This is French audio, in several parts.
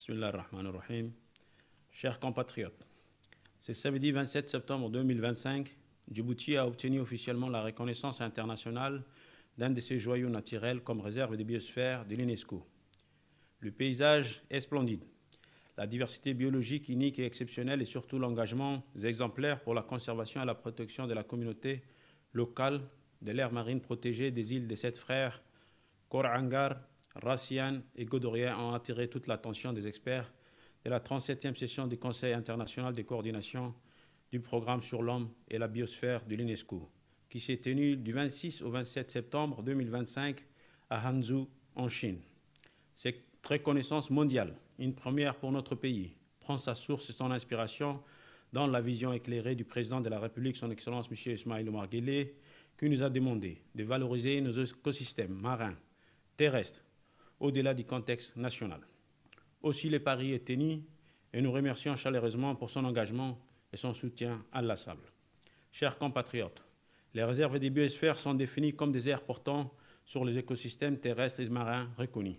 Bismillah ar-Rahman ar-Rahim. Chers compatriotes, ce samedi 27 septembre 2025, Djibouti a obtenu officiellement la reconnaissance internationale d'un de ses joyaux naturels comme réserve de biosphère de l'UNESCO. Le paysage est splendide, la diversité biologique unique et exceptionnelle et surtout l'engagement exemplaire pour la conservation et la protection de la communauté locale de l'aire marine protégée des îles des Sept Frères, Kor Angar, Rassian et Godoria ont attiré toute l'attention des experts de la 37e session du Conseil international de coordination du programme sur l'homme et la biosphère de l'UNESCO, qui s'est tenue du 26 au 27 septembre 2025 à Hangzhou, en Chine. Cette reconnaissance mondiale, une première pour notre pays, prend sa source et son inspiration dans la vision éclairée du président de la République, son Excellence M. Ismaïl Omar Guelleh, qui nous a demandé de valoriser nos écosystèmes marins, terrestres, au-delà du contexte national. Aussi, le pari est tenu et nous remercions chaleureusement pour son engagement et son soutien inlassable. Chers compatriotes, les réserves des biosphères sont définies comme des aires portant sur les écosystèmes terrestres et marins reconnus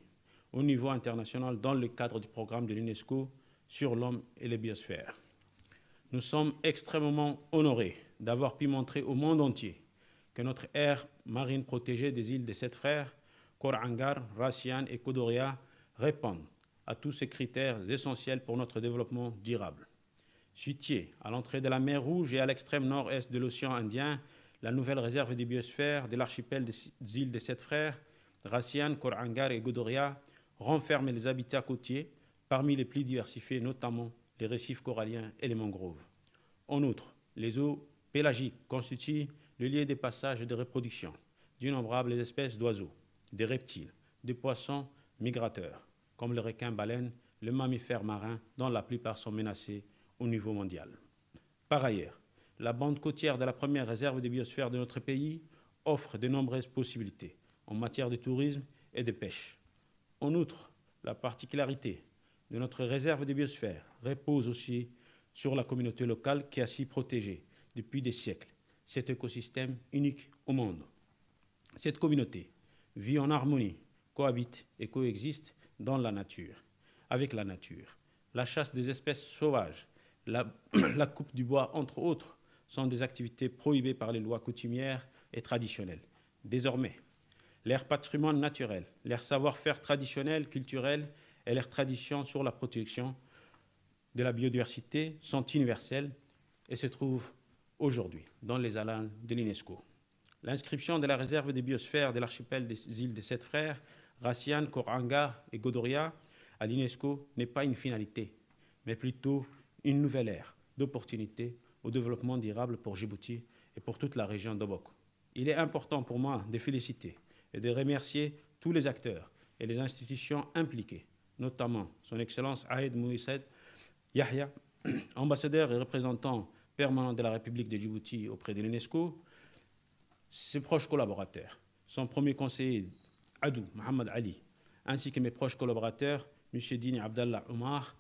au niveau international dans le cadre du programme de l'UNESCO sur l'homme et les biosphères. Nous sommes extrêmement honorés d'avoir pu montrer au monde entier que notre aire marine protégée des îles des Sept Frères, Kor Angar, Rassian et Godoria répondent à tous ces critères essentiels pour notre développement durable. Située à l'entrée de la mer Rouge et à l'extrême nord-est de l'océan Indien, la nouvelle réserve des biosphères de l'archipel des îles des Sept Frères, Rassian, Kor Angar et Godoria, renferme les habitats côtiers, parmi les plus diversifiés, notamment les récifs coralliens et les mangroves. En outre, les eaux pélagiques constituent le lieu de passage et de reproduction d'innombrables espèces d'oiseaux, des reptiles, des poissons migrateurs, comme le requin-baleine, le mammifère marin, dont la plupart sont menacés au niveau mondial. Par ailleurs, la bande côtière de la première réserve de biosphère de notre pays offre de nombreuses possibilités en matière de tourisme et de pêche. En outre, la particularité de notre réserve de biosphère repose aussi sur la communauté locale qui a su protéger depuis des siècles cet écosystème unique au monde. Cette communauté vit en harmonie, cohabite et coexiste dans la nature, avec la nature. La chasse des espèces sauvages, la coupe du bois, entre autres, sont des activités prohibées par les lois coutumières et traditionnelles. Désormais, leur patrimoine naturel, leur savoir-faire traditionnel, culturel et leurs traditions sur la protection de la biodiversité sont universelles et se trouvent aujourd'hui dans les annales de l'UNESCO. L'inscription de la réserve des biosphères de l'archipel des îles des Sept Frères, Rassian, Kor Angar et Godoria à l'UNESCO n'est pas une finalité, mais plutôt une nouvelle ère d'opportunités au développement durable pour Djibouti et pour toute la région d'Obok. Il est important pour moi de féliciter et de remercier tous les acteurs et les institutions impliquées, notamment son Excellence Aïd Moïsed Yahya, ambassadeur et représentant permanent de la République de Djibouti auprès de l'UNESCO, ses proches collaborateurs, son premier conseiller Adou Mohamed Ali, ainsi que mes proches collaborateurs, M. Dini Abdallah Omar,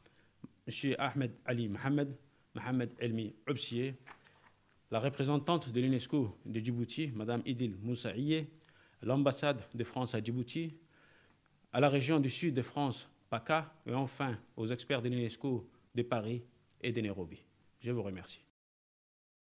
M. Ahmed Ali Mohamed, Mohamed Elmi Obsier, la représentante de l'UNESCO de Djibouti, Mme Idil Moussaïe, l'ambassade de France à Djibouti, à la région du sud de France, PACA, et enfin aux experts de l'UNESCO de Paris et de Nairobi. Je vous remercie.